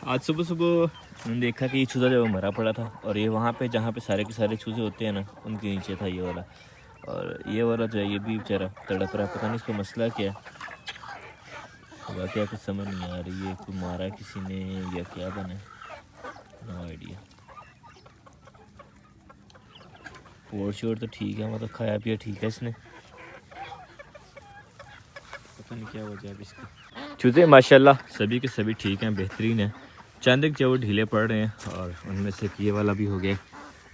आज सुबह सुबह मैंने देखा कि ये चूज़ा जो मरा पड़ा था और ये वहाँ पे जहाँ पे सारे के सारे चूज़े होते हैं ना उनके नीचे था ये वाला। और ये वाला जो है ये भी बेचारा तड़प रहा है, पता नहीं इसका मसला क्या है। क्या कुछ समझ नहीं आ रही है, कोई मारा किसी ने या क्या बना, नो आइडिया। पोर शोर तो ठीक है, मतलब खाया पिया ठीक है इसने, पता नहीं क्या वजह है इसकी। चूज़े माशाल्लाह सभी के सभी ठीक हैं, बेहतरीन है। चंद एक जो वो ढीले पड़ रहे हैं और उनमें से ये वाला भी हो गया,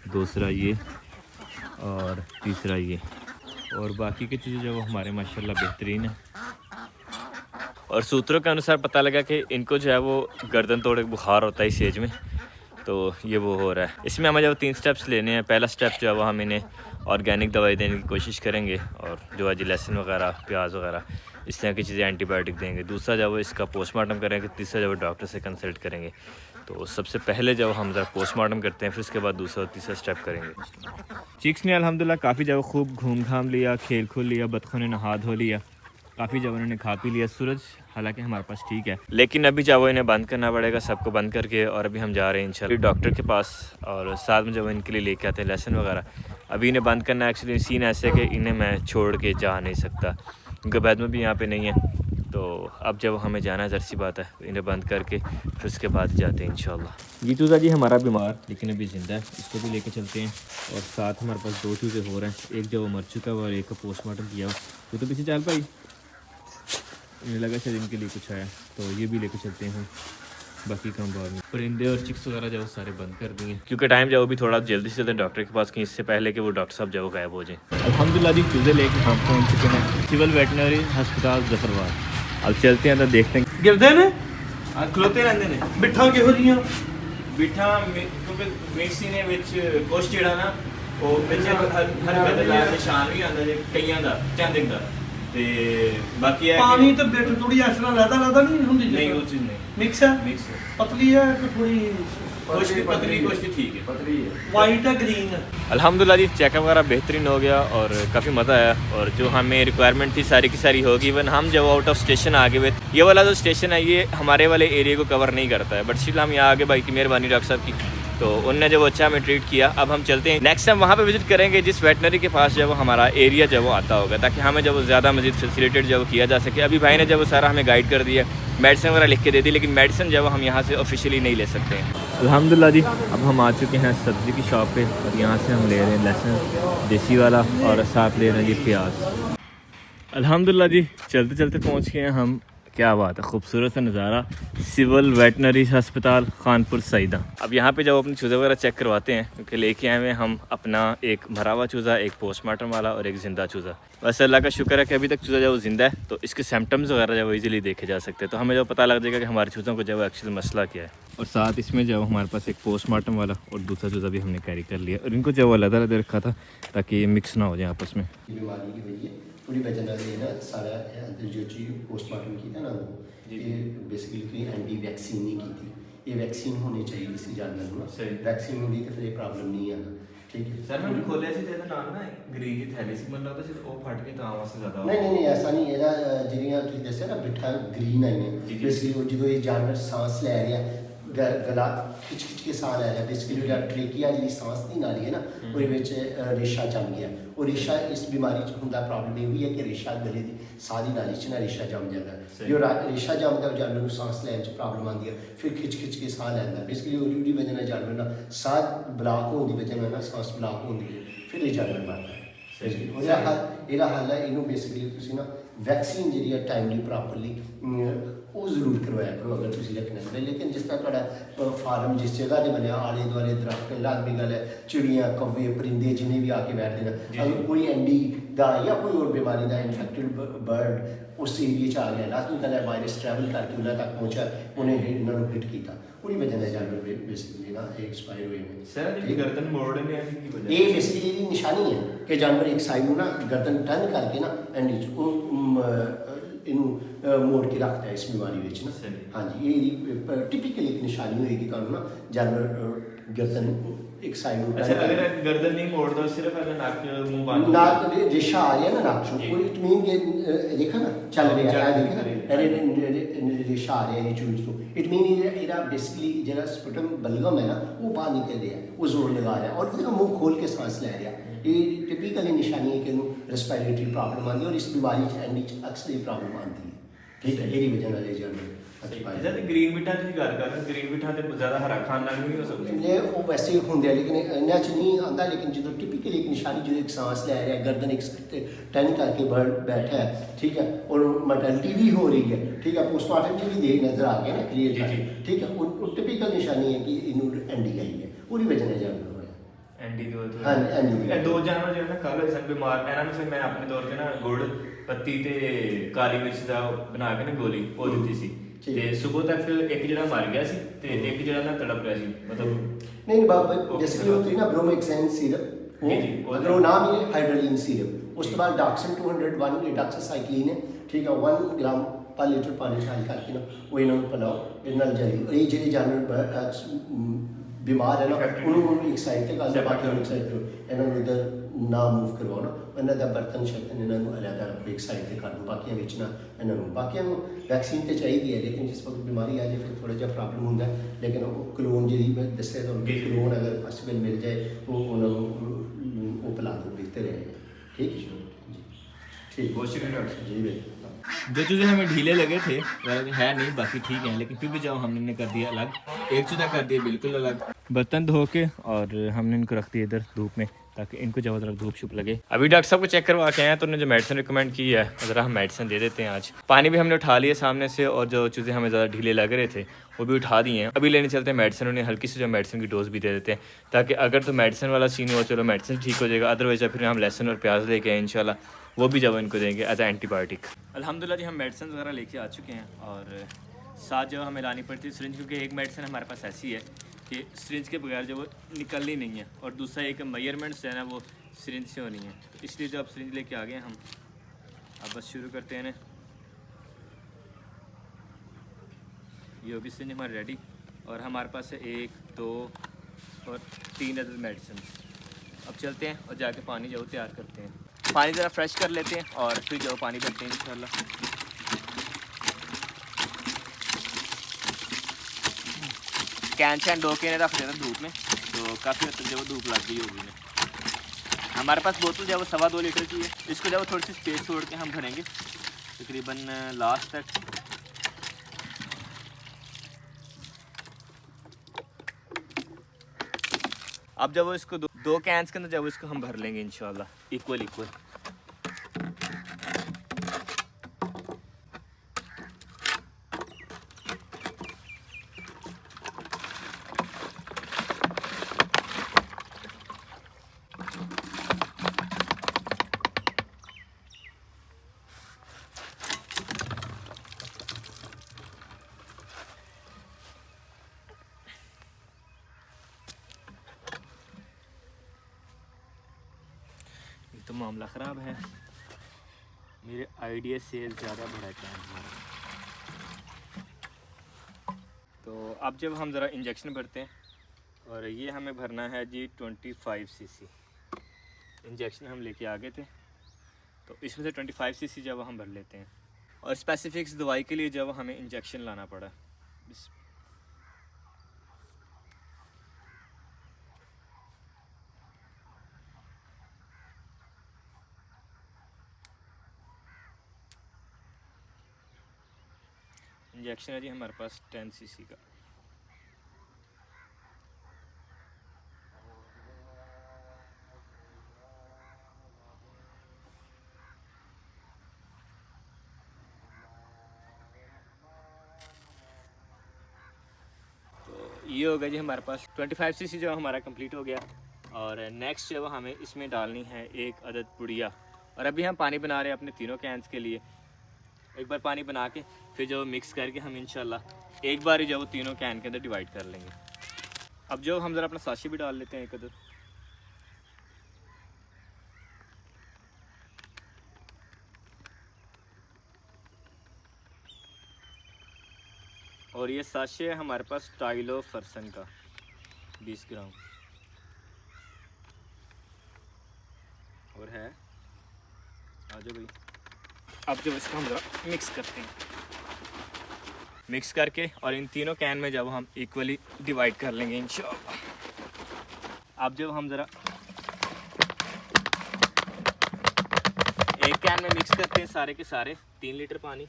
दूसरा ये और तीसरा ये, और बाकी के चीज़ें जो वो हमारे माशाल्लाह बेहतरीन है। और सूत्रों के अनुसार पता लगा कि इनको जो है वो गर्दन तोड़ एक बुखार होता है इस एज में, तो ये वो हो रहा है। इसमें हमें जो 3 स्टेप्स लेने हैं। पहला स्टेप जो है वो हम इन्हें ऑर्गेनिक दवाई देने की कोशिश करेंगे और जो है लहसुन वगैरह प्याज वगैरह इस तरह की चीज़ें एंटीबायोटिक देंगे। दूसरा जो वो इसका पोस्टमार्टम करेंगे। तीसरा जो वो डॉक्टर से कंसल्ट करेंगे। तो सबसे पहले जब हम ज़रा पोस्टमार्टम करते हैं, फिर उसके बाद दूसरा और तीसरा स्टेप करेंगे। चिक्स ने अल्हम्दुलिल्लाह काफ़ी जब खूब घूम घाम लिया, खेल खुल लिया, बतखों ने नहा धो लिया, काफ़ी जब उन्होंने खा पी लिया। सूरज हालांकि हमारे पास ठीक है, लेकिन अभी जब वो इन्हें बंद करना पड़ेगा सबको बंद करके, और अभी हम जा रहे हैं इंशाल्लाह डॉक्टर के पास और साथ में जब इनके लिए लेके आते हैं लहसुन वगैरह। अभी इन्हें बंद करना एक्चुअली सीन ऐसे कि इन्हें मैं छोड़ के जा नहीं सकता क्योंकि बैद में भी यहाँ पे नहीं है। तो अब जब हमें जाना है ज़ाहिर सी बात है, इन्हें बंद करके फिर उसके बाद जाते हैं इंशाल्लाह। ये चूज़ा जी हमारा बीमार लेकिन अभी ज़िंदा है, इसको भी लेके चलते हैं। और साथ हमारे पास 2 चूज़े हो रहे हैं, एक जो मर चुका हुआ और एक का पोस्टमार्टम किया हुआ। तो पीछे चल पाई, मुझे लगा शायद इनके लिए कुछ आया, तो ये भी लेके चलते हैं। बाकी काम बाद में। परिंदे और चिक्स वगैरह जो सारे बंद कर दिए क्योंकि टाइम जो भी थोड़ा जल्दी से जल्दी डॉक्टर के पास कहीं, इससे पहले कि वो डॉक्टर साहब जो गायब हो जाए। अल्हम्दुलिल्लाह जी चूज़े लेके हम पहुँच चुके हैं सिविल वेटनरी अस्पताल जफरवाद। अब चलते हैं तो देखते हैं। गिरदे ने खलोते रहते हैं बिठा किहो जियां बिठा क्योंकि मिक्सी ने विच कुछ जेड़ा ना वो विच हर बदला निशान भी आंदा जे कईयां दा चंद दा ते बाकी है पानी तो बिठ थोड़ी इस तरह लदा नहीं हुंदी नहीं वो चीज़ नहीं मिक्स है मिक्स है, पतली है कि थोड़ी कुछ भी पतली कुछ भी ठीक है, पतली है, वाइट है ग्रीन है। अल्हम्दुलिल्लाह जी चेकअप वगैरह बेहतरीन हो गया और काफ़ी मज़ा आया। और जो हमें रिक्वायरमेंट थी सारी की सारी होगी। इवन हम जब आउट ऑफ स्टेशन आ गए हुए, ये वाला जो स्टेशन है ये हमारे वाले एरिया को कवर नहीं करता है, बट स्टिल हम यहाँ आगे भाई की मेहरबानी डॉक्टर साहब की, तो उनने जब अच्छा हमें ट्रीट किया। अब हम चलते हैं नेक्स्ट टाइम वहाँ पे विजिट करेंगे जिस वेटनरी के पास जब हमारा एरिया जब वो आता होगा, ताकि हमें जब वो ज़्यादा मजीद फैसिलिटेट जब किया जा सके। अभी भाई ने जब वो सारा हमें गाइड कर दिया, मेडिसिन वगैरह लिख के दे दी, लेकिन मेडिसिन जब हम यहाँ से ऑफिशियली नहीं ले सकते हैं। अल्हम्दुलिल्लाह जी अब हम आ चुके हैं सब्ज़ी की शॉप पे और यहाँ से हम ले रहे हैं लहसुन देसी वाला और साथ ले रहे हैं जी प्याज। अल्हम्दुलिल्लाह जी चलते चलते पहुँच गए हैं हम। क्या बात है, खूबसूरत सा नज़ारा, सिविल वेटनरी अस्पताल खानपुर सईदा। अब यहाँ पे जब अपने चूज़े वगैरह चेक करवाते हैं, क्योंकि लेके आए हुए हम अपना एक मरा हुआ चूज़ा, एक पोस्टमार्टम वाला और एक ज़िंदा चूज़ा। वैसे अल्लाह का शुक्र है कि अभी तक चूज़ा जब ज़िंदा है तो इसके सिम्टम्स वगैरह जब ईजिली देखे जा सकते हैं, तो हमें जब पता लग जाएगा कि हमारे चूज़ों को जब एक्चुअली मसला क्या है। और साथ इसमें जब हमारे पास एक पोस्टमार्टम वाला और दूसरा चूज़ा भी हमने कैरी कर लिया, और इनको जब अलग अलग रखा था ताकि ये मिक्स ना हो जाए आपस में। बीमारी की वजह पूरी वजह ना सारा अंदर जो चीज पोस्टमार्टम किया ना वो ये बेसिकली कोई एंटी वैक्सीन नहीं की थी। ये वैक्सीन होनी चाहिए इसी जानवर को ना, वैक्सीन होनी तो फिर ये प्रॉब्लम नहीं आना। ठीक है सर मैंने खोलिया सी तेरे नाल ना ग्रीन की थैली सी, मतलब तो सिर्फ वो फट के तां वास्ते ज्यादा नहीं ऐसा नहीं है ना। ਜਿਹੜੀਆਂ ਤੁਸੀਂ ਦੱਸਿਆ ਨਾ ਬਿਠਾ ग्रीन आई ने बेसिकली वो जो ये जानवर सांस ले रहा है गला खिच के साह ले रहा है, बेसिकली जो ट्रेकिया जी सांस दी नाली है ना ਉਹਦੇ ਵਿੱਚ ਰੇਸ਼ਾ ਜੰਮ ਗਿਆ। और रेशा इस बीमारी च ਹੁੰਦਾ प्रॉब्लम ये हुई है कि रेशा गले की साह की नाली च ना रेशा जम जाता है। जो रेशा जमता है जानवर को सांस लैन च प्रॉब्लम आती है, फिर खिच के साह लैंदा। बेसिकली ਉਹਦੀ वजह ਨਾਲ जानवर ना साह ब्लॉक होने की वजह ਨਾਲ ना सांस ब्लॉक होती है, फिर ये जानवर मरता है। ਇਹਦਾ ਹੱਲ ਹੈ ਇਹਨੂੰ ਬੇਸਿਕਲੀ ਤੁਸੀਂ ਨਾ ਵੈਕਸੀਨ ਜਿਹੜੀ ਹੈ ਟਾਈਮਲੀ ਪ੍ਰੋਪਰਲੀ ਉਹ ਜ਼ਰੂਰ ਕਰਵਾਇਆ ਕਰੋ ਅਗਰ ਤੁਸੀਂ ਰੱਖਣਾ ਚਾਹੁੰਦੇ। ਲੇਕਿਨ ਜਿਸ ਤਰ੍ਹਾਂ ਤੁਹਾਡਾ ਫਾਰਮ ਜਿਸ ਜਗ੍ਹਾ 'ਤੇ ਬਣਿਆ ਆਲੇ ਦੁਆਲੇ ਦਰਖਤ ਲਾਜ਼ਮੀ ਗੱਲ ਹੈ, ਚਿੜੀਆਂ ਕੌਵੇ ਪਰਿੰਦੇ ਜਿੰਨੇ ਵੀ ਆ ਕੇ ਬੈਠਦੇ ਨੇ, ਅਗਰ ਕੋਈ ਐਂਡੀ ਦਾ ਜਾਂ ਕੋਈ ਹੋਰ ਬਿਮਾਰੀ ਦਾ ਇਨਫੈਕਟਡ ਬਰਡ ਉਸ ਏਰੀਏ 'ਚ ਆ ਗਿਆ, ਲਾਜ਼ਮੀ ਗੱਲ ਹੈ ਵਾਇਰਸ ਟਰੈਵਲ ਕਰਕੇ ਉਹਨਾਂ ਤੱਕ ਪਹੁੰਚਿਆ, ਉਹਨੇ ਇਹਨਾਂ ਨੂੰ ਹਿੱਟ ਕੀਤਾ, ਉਹਦੀ ਵਜ੍ਹਾ ਨਾਲ ਜਾਨਵਰ ਬੇਸਿਕਲੀ ਨਾ ਐਕਸਪਾਇਰ ਹੋਏ ਨੇ। सर जी गर्दन मोड़ ने की वजह ਇਹ ਬੇਸਿਕਲੀ ਇਹਦੀ ਨਿਸ਼ਾਨੀ ਹੈ ਕਿ ਜਾਨਵਰ ਇੱਕ ਸਾਈਡ ਨੂੰ ਨਾ ਗਰਦਨ ਟਰਨ ਕਰਕੇ ਨਾ ਐਂਡ ਇਹਨੂੰ ਮੋੜ ਕੇ ਰੱਖਦਾ ਹੈ ਇਸ ਬਿਮਾਰੀ ਵਿੱਚ ਨਾ। ਹਾਂਜੀ ਇਹ ਇਹਦੀ ਟਿਪੀਕਲ ਇੱਕ ਨਿਸ਼ਾਨੀ ਹੋਏਗੀ ਤੁਹਾਨੂੰ ਨਾ ਜਾਨਵਰ गर्दन एक साइड ऊपर अच्छा अगर गर्दन नहीं मोड़ दो सिर्फ अगर नाक मुंह बंद हो नाक रेशा आ रहा है ना नाक से कोई इट मीन के देखा ना चल रहा है देखा ना रेशा आ रहा है ये चूज तो इट मीन ये बेसिकली जरा स्पुटम बलगम है ना वो बाहर निकल रहा है वो जोर लगा रहा है और देखो मुंह खोल के सांस ले रहा है ये टिपिकली निशानी है कि रेस्पिरेटरी प्रॉब्लम आती है और इस बीमारी अक्सर ये प्रॉब्लम आती है ठीक है यही वजह नाल जानवर जब ग्रीन मिठा की गल कर ग्रीन मिठा ते ज्यादा हरा खान नाल नहीं हो सकता ये वो वैसे होंगे है लेकिन इन्ना च नहीं आता लेकिन जो टिपिकली एक निशानी जो एक सांस ले रहा है गर्दन एक टन करके बैठा है ठीक है और मर्टेलिटी भी हो रही है ठीक है पोस्टमार्टम में भी देख नजर आ गया ना क्लियर ठीक है वो टिपिकल निशानी है कि इन्होंने एंडी आई है पूरी वजह से जानवर होया एंडी दो हाँ एंडी ਇਹ ਦੋ ਜਾਨਵਰ ਜਿਹੜੇ ਨਾ ਕੱਲ ਹੋਏ ਸਨ ਬਿਮਾਰ ਇਹਨਾਂ ਨੂੰ ਫਿਰ ਮੈਂ ਆਪਣੇ ਤੌਰ ਤੇ ਨਾ ਗੁੜ ਪੱਤੀ ਤੇ ਕਾਲੀ ਮਿਰਚ ਦਾ ਬਣਾ ਕੇ ਨਾ ਗੋਲੀ ਉਹ ਦਿੱਤੀ ਸੀ ਤੇ ਸਵੇਰ ਤੱਕ ਇੱਕ ਜਿਹੜਾ ਮਰ ਗਿਆ ਸੀ ਤੇ ਇੱਕ ਜਿਹੜਾ ਨਾ ਤੜਪ ਰਿਹਾ ਸੀ ਮਤਲਬ नहीं बाबा जैसे कि होती है ना ब्रोमेक्साइन सिरप अगर वो ना मिले हाइड्रोलिन सिरप उसके बाद डाक्सन 201 ये डाक्सासाइक्लिन है ठीक है 1 ग्राम पर लीटर पानी छाल करके ना वो इन्होंने पिलाओ इन्होंने जरी और ये जो जानवर बीमार है ना उन्होंने एक साइड से कर बाकी एक साइड पे इन्होंने उधर ना मूव करवाओ ना इन्हों का बर्तन शर्तन इन्होंने अलहदा एक साइड से कर दो बाकी बेचना इन्होंने बाकी वैक्सीन तो चाहिए है लेकिन जिस वक्त बीमारी आ जाए फिर थोड़ा जहा प्रॉब्लम होता है लेकिन क्लोन जी मैं दसिया तो क्लोन अगर पॉसिबल मिल जाए तो उन्होंने वो पिला दो बेहतर रहेगा ठीक है जी ठीक बहुत शुक्रिया डॉक्टर जी बिल्कुल जो चूजे हमें ढीले लगे थे वैसे है नहीं बाकी ठीक है लेकिन फिर भी जब हमने कर दिया अलग एक चूजा कर दिया बिल्कुल अलग बर्तन धो के और हमने इनको रख दिया इधर धूप में ताकि इनको ज़्यादा धूप छुप लगे अभी डॉक्टर साहब को चेक करवा के आए तो उन्होंने जो मेडिसिन रिकमेंड की है ज़रा हम मेडिसिन दे देते हैं आज पानी भी हमने उठा लिया सामने से और जो चूज़े हमें ज़्यादा ढीले लग रहे थे वो भी उठा दिए हैं अभी लेने चलते हैं मेडिसिन उन्हें हल्की सी जो मेडिसिन की डोज भी दे देते हैं ताकि अगर तो मेडिसिन वाला सीन हो चलो मेडिसिन ठीक हो जाएगा अदरवाइज फिर हम लहसुन और प्याज लेके आए इंशाल्लाह वो भी जब इनको देंगे एज ए एंटीबायोटिक अल्हम्दुलिल्लाह जी हम मेडिसिन वगैरह लेके आ चुके हैं और साथ जो हमें लानी पड़ती है सिरिंज क्योंकि एक मेडिसिन हमारे पास ऐसी है कि सिरिंज के बगैर जो वो निकलनी नहीं है और दूसरा एक मेजरमेंट्स है ना वो सिरिंज से होनी है इसलिए जो अब सिरिंज लेके आ गए हम अब बस शुरू करते हैं ना ये होगी सिरिंज हमारी रेडी और हमारे पास है 1 2 और 3 अदर मेडिसिन अब चलते हैं और जाके पानी जो तैयार करते हैं पानी ज़रा फ्रेश कर लेते हैं और फिर जो पानी भरते हैं इंशाल्लाह कैन शैन डो के रख देता धूप में तो काफ़ी हद तक जब धूप लग गई होगी ना हमारे पास बोतल जब 2.25 लीटर की है इसको जब थोड़ी सी स्पेस छोड़ के हम भरेंगे तकरीबन लास्ट तक अब जब वो इसको दो कैंस के अंदर जब इसको हम भर लेंगे इंशाल्लाह इक्वल तो मामला ख़राब है मेरे आइडिया से ज़्यादा बड़ा कैन तो अब जब हम ज़रा इंजेक्शन भरते हैं और ये हमें भरना है जी 25 cc इंजेक्शन हम लेके आ गए थे तो इसमें से 25 cc जब हम भर लेते हैं और स्पेसिफिक्स दवाई के लिए जब हमें इंजेक्शन लाना पड़ा इंजेक्शन है जी हमारे पास 10 cc का तो ये होगा जी हमारे पास 25 cc जो हमारा कंप्लीट हो गया और नेक्स्ट जो हमें इसमें डालनी है एक अदद पुड़िया और अभी हम पानी बना रहे हैं अपने तीनों कैंस के लिए एक बार पानी बना के फिर जो मिक्स करके हम इंशाल्लाह एक बार ही जो तीनों कैन के अंदर डिवाइड कर लेंगे अब जो हम ज़रा अपना साशी भी डाल लेते हैं एक अदर और ये साशे है हमारे पास स्टाइलो फरसन का 20 ग्राम और है। आ जाओ भाई। अब जो इसको हम ज़रा मिक्स करते हैं, मिक्स करके और इन तीनों कैन में जब हम इक्वली डिवाइड कर लेंगे इंशाल्लाह। अब जब हम ज़रा एक कैन में मिक्स करते हैं सारे के सारे 3 लीटर पानी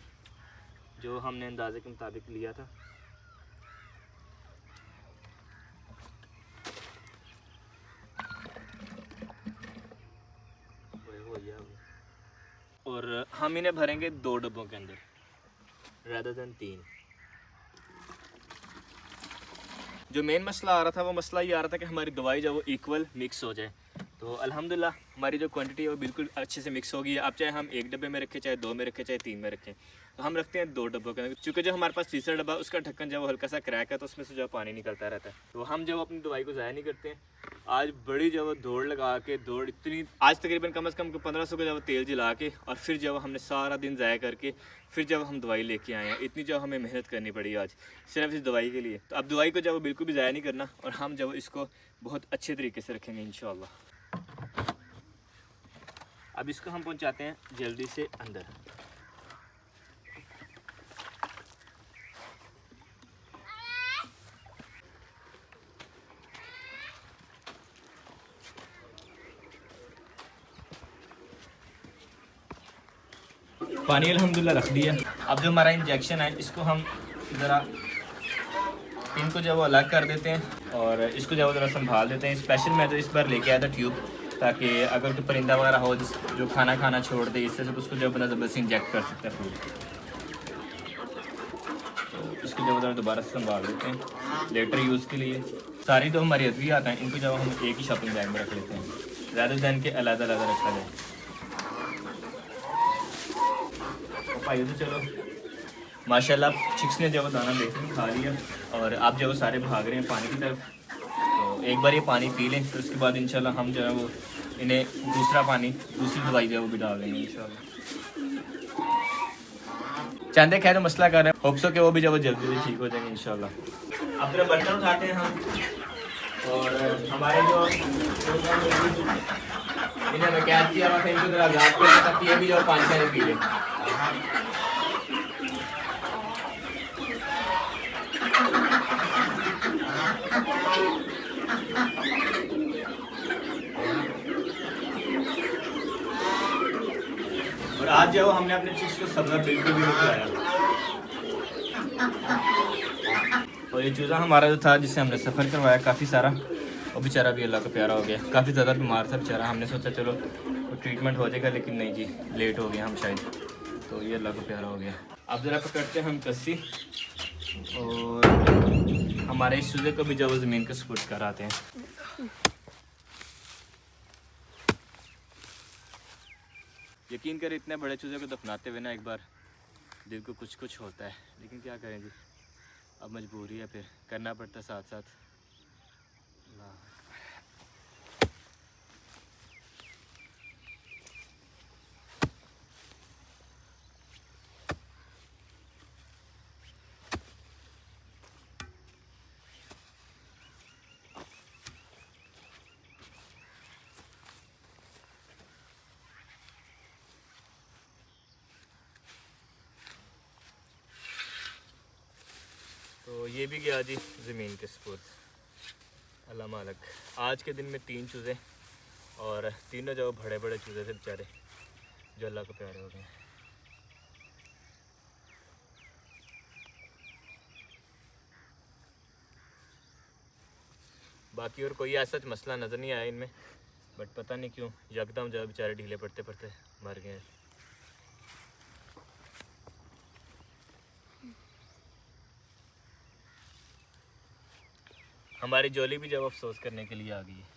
जो हमने अंदाजे के मुताबिक लिया था। और हम इन्हें भरेंगे 2 डब्बों के अंदर rather than 3। जो मेन मसला आ रहा था वो मसला ये आ रहा था कि हमारी दवाई जो वो इक्वल मिक्स हो जाए। तो अल्हम्दुलिल्लाह हमारी जो क्वांटिटी है वो बिल्कुल अच्छे से मिक्स हो गई है। अब चाहे हम 1 डब्बे में रखें, चाहे 2 में रखें, चाहे 3 में रखें, तो हम रखते हैं 2 डब्बों के अंदर। चूँकि जो हमारे पास तीसरा डब्बा उसका ढक्कन जब वो हल्का सा क्रैक है तो उसमें से जो पानी निकलता रहता है। तो हम जब अपनी दवाई को ज़ाया नहीं करते हैं। आज बड़ी जब दौड़ लगा के दौड़ इतनी, आज तकरीबन कम से कम 1500 का जब तेल जला के और फिर जब हमने सारा दिन ज़ाया करके फिर जब हम दवाई लेके आए हैं, इतनी जब हमें मेहनत करनी पड़ी आज सिर्फ इस दवाई के लिए। तो अब दवाई को जब बिल्कुल भी ज़ाया नहीं करना और हम जब इसको बहुत अच्छे तरीके से रखेंगे इंशाल्लाह। अब इसको हम पहुंचाते हैं जल्दी से अंदर। पानी अल्हम्दुलिल्लाह रख दिया। अब जो हमारा इंजेक्शन है इसको हम ज़रा इनको जब वो अलग कर देते हैं और इसको जब ज़रा संभाल देते हैं। स्पेशल मैं तो इस बार लेके आया था ट्यूब, ताकि अगर कोई परिंदा वगैरह हो जो खाना खाना छोड़ दे, इससे सब उसको जब बंदा ज़बरदस्ती इंजेक्ट कर सकता है फूड। तो इसको जब ज़रा दोबारा से संभाल देते हैं लेटर यूज़ के लिए। सारी तो हमारी अद्वियात हैं, इनको जब हम एक ही शॉपिंग बैग में रख लेते हैं ज़्यादा दैन के अलग अलग रखा जाए। भाई तो चलो माशाल्लाह चिक्स ने जब दाना बेहतरीन खा लिया और अब जब वो सारे भाग रहे हैं पानी की तरफ। तो एक बार ये पानी पी लें तो उसके बाद इंशाल्लाह हम जो है वो इन्हें दूसरा पानी, दूसरी दवाई जो है वो भी डाल देंगे इंशाल्लाह। चांदे खैर मसला कर रहे हैं, होप्स हो कि वो भी जब वो जल्दी जल्दी ठीक हो जाएंगे इंशाल्लाह। अब जरा बर्तन उठाते हैं हम और हमारे जो इन्हें मैं कैद किया हुआ था इनको जरा आज़ाद कर ताकि ये भी जो पानी शानी पी लें। और आज जो हमने अपने चिक्स को सब्ज़ा बिल्कुल भी नहीं खिलाया। और ये चूज़ा हमारा जो था जिससे हमने सफ़र करवाया काफ़ी सारा, वो बेचारा भी अल्लाह का प्यारा हो गया। काफ़ी ज़्यादा बीमार था बेचारा, हमने सोचा चलो तो ट्रीटमेंट हो जाएगा, लेकिन नहीं जी, लेट हो गया हम शायद। तो ये अल्लाह का प्यारा हो गया। अब ज़रा पकड़ते हैं हम कस्सी और हमारे इस चूज़े को भी जब ज़मीन को सपुर्द कर आते हैं। यकीन करें इतने बड़े चूज़े को दफनाते हुए ना एक बार दिल को कुछ कुछ होता है, लेकिन क्या करें जी, अब मजबूरी है, फिर करना पड़ता है साथ साथ। तो ये भी गया जी ज़मीन के सपुर्द, अल्लाह मालक। आज के दिन में 3 चूज़े और तीनों जो बड़े बड़े चूज़े थे बेचारे जो अल्लाह को प्यारे हो गए। बाकी और कोई ऐसा मसला नज़र नहीं आया इनमें, बट पता नहीं क्यों यकदम जो बेचारे ढीले पड़ते पड़ते मर गए। हमारी जोली भी जब अफसोस करने के लिए आ गई है।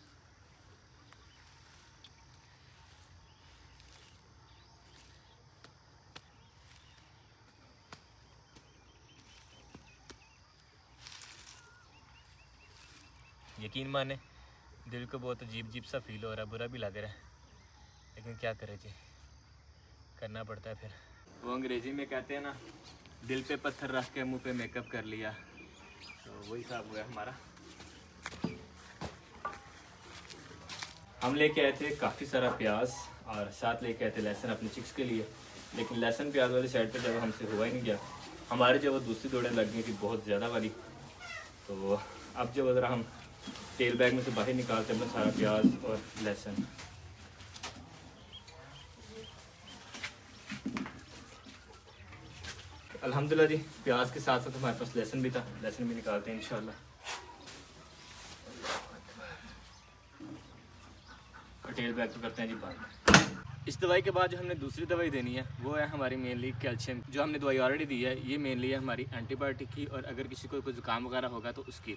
यकीन माने दिल को बहुत अजीब अजीब सा फील हो रहा है, बुरा भी लग रहा है, लेकिन क्या करें जी, करना पड़ता है। फिर वो अंग्रेज़ी में कहते हैं ना, दिल पे पत्थर रख के मुंह पे मेकअप कर लिया, तो वही हिसाब हुआ हमारा। हम लेके आए थे काफ़ी सारा प्याज और साथ लेके आए थे लहसुन अपने चिक्स के लिए, लेकिन लहसुन प्याज वाली साइड पे जब हमसे हुआ ही नहीं गया। हमारे जब वो दूसरी दौड़ें लग गई थी बहुत ज़्यादा वाली, तो अब जब ज़रा हम तेल बैग में से बाहर निकालते हैं सारा प्याज और लहसुन। अल्हम्दुलिल्लाह जी, प्याज के साथ साथ हमारे पास लहसुन भी था, लहसुन भी निकालते हैं इंशाल्लाह। तेल बैग तो करते हैं जी बंद। इस दवाई के बाद जो हमने दूसरी दवाई देनी है वो है हमारी मेनली कैल्शियम। जो हमने दवाई ऑलरेडी दी है ये मेनली है हमारी एंटीबायोटिक की, और अगर किसी को कोई जुकाम वगैरह होगा तो उसकी।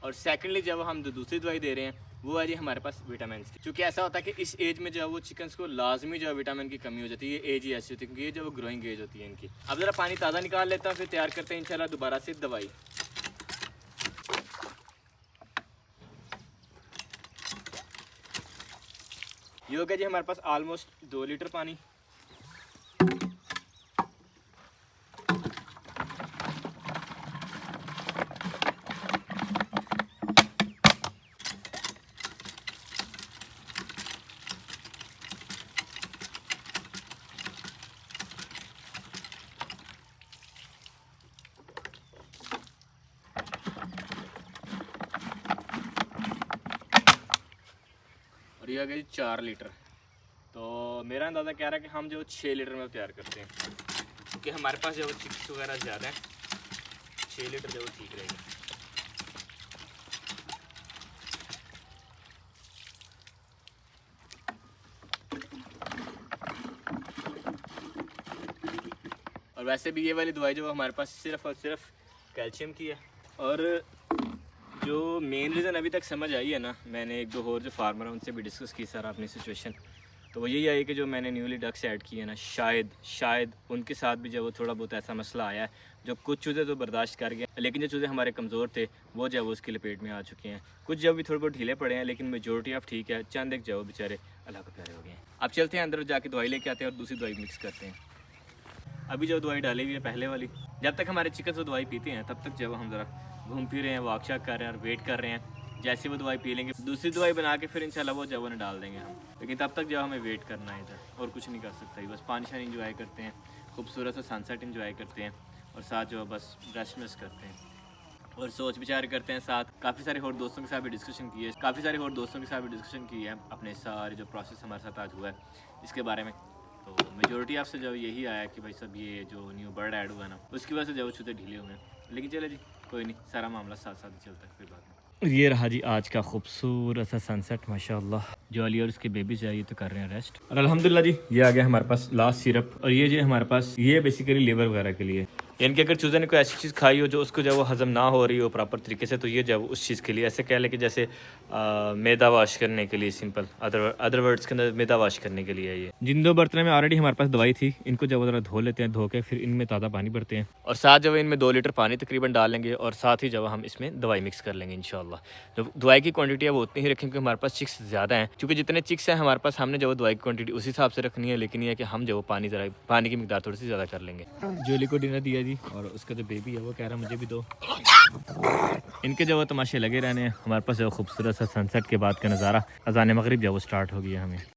और सेकेंडली जब हम जो दूसरी दवाई दे रहे हैं वो है जी हमारे पास विटामिन की। क्योंकि ऐसा होता है कि इस एज में जो है वो चिकन्स को लाजमी जो है विटामिन की कमी हो जाती है। ये एज ही ऐसी होती है क्योंकि ये जो ग्रोइंग एज होती है इनकी। अब ज़रा पानी ताज़ा निकाल लेता हूँ, फिर तैयार करते हैं इंशाल्लाह दोबारा से दवाई। ये हो गया जी हमारे पास ऑलमोस्ट 2 लीटर पानी। और ये हो गया जी 4 लीटर। तो मेरा अंदाज़ा कह रहा है कि हम जो 6 लीटर में तैयार करते हैं, क्योंकि हमारे पास जो चिक्स वगैरह ज़्यादा है, 6 लीटर जो ठीक रहेगा। और वैसे भी ये वाली दवाई जो हमारे पास सिर्फ और सिर्फ कैल्शियम की है। और जो मेन रीज़न अभी तक समझ आई है ना, मैंने एक दो और जो फार्मर हैं उनसे भी डिस्कस की सर अपनी सिचुएशन, तो वो यही आई कि जो मैंने न्यूली डक्स ऐड किए ना, शायद उनके साथ भी जो वो थोड़ा बहुत ऐसा मसला आया है। जो कुछ चूज़े तो बर्दाश्त कर गए, लेकिन जो चूज़े हमारे कमज़ोर थे वो जो वो उसकी लपेट में आ चुके हैं। कुछ जब भी थोड़े बहुत ढीले पड़े हैं, लेकिन मेजोरिटी ऑफ ठीक है। चंद एक जो बेचारे अल्लाह को प्यारे हो गए हैं। अब चलते हैं अंदर जाके दवाई लेके आते हैं और दूसरी दवाई मिक्स करते हैं। अभी जो दवाई डाली हुई है पहले वाली, जब तक हमारे चिकन वो दवाई पीते हैं तब तक जब हम ज़रा घूम फिर रहे हैं, वॉक शॉक कर रहे हैं और वेट कर रहे हैं। जैसे वो दवाई पी लेंगे दूसरी दवाई बना के फिर इंशाल्लाह वो जब उन्हें डाल देंगे हम। लेकिन तब तक जब हमें वेट करना है इधर, और कुछ नहीं कर सकता। बस पानी शानी इंजॉय करते हैं, खूबसूरत सा सनसेट इंजॉय करते हैं, और साथ जो बस ब्रश मिस करते हैं और सोच विचार करते हैं। साथ काफ़ी सारे और दोस्तों के साथ भी डिस्कशन की है, अपने सारे जो प्रोसेस हमारे साथ आज हुआ है इसके बारे में। तो मेजोरिटी आपसे जो यही आया कि भाई सब ये जो न्यू बर्ड ऐड हुआ ना, उसकी वजह से जो छूते ढीले हुए हैं। लेकिन चले जी, कोई नहीं, सारा मामला साथ साथ ही चलता है फिर बाद में। ये रहा जी आज का खूबसूरत सा सनसेट माशाल्लाह। जो अली और उसके बेबी जो है ये तो कर रहे हैं रेस्ट, और अल्हम्दुलिल्लाह जी ये आ गया हमारे पास लास्ट सिरप। और ये जो हमारे पास ये बेसिकली लीवर वगैरह के लिए, यानी कि अगर चूज़े ने कोई ऐसी चीज़ खाई हो जो उसको जब वो हज़म ना हो रही हो प्रॉपर तरीके से, तो ये जब उस चीज़ के लिए ऐसे कह ले कि जैसे मैदा वाश करने के लिए, सिंपल अदर वर्ड्स के अंदर मैदा वाश करने के लिए ये। जिन 2 बर्तनों में ऑलरेडी हमारे पास दवाई थी, इनको जब ज़रा धो लेते हैं, धो के फिर इनमें ताज़ा पानी भरते हैं, और साथ जब इनमें 2 लीटर पानी तकरीबन डालेंगे, और साथ ही जब हम इसमें दवाई मिक्स कर लेंगे इंशाल्लाह। जो दवाई की क्वांटिटी है वो उतनी ही रखें, क्योंकि हमारे पास चिक्स ज़्यादा हैं। क्योंकि जितने चिक्स हैं हमारे पास, हमने जो दवाई की क्वांटिटी उसी हिसाब से रखनी है। लेकिन ये है कि हम जो पानी की मिकदार थोड़ी सी ज़्यादा कर लेंगे। जोली को डिनर दिया जी, और उसका जो बेबी है वो कह रहा मुझे भी दो। इनके जो तमाशे लगे रहने हैं। हमारे पास जो खूबसूरत सा सनसेट के बाद का नज़ारा, अज़ान मगरिब जब वो स्टार्ट हो गया हमें।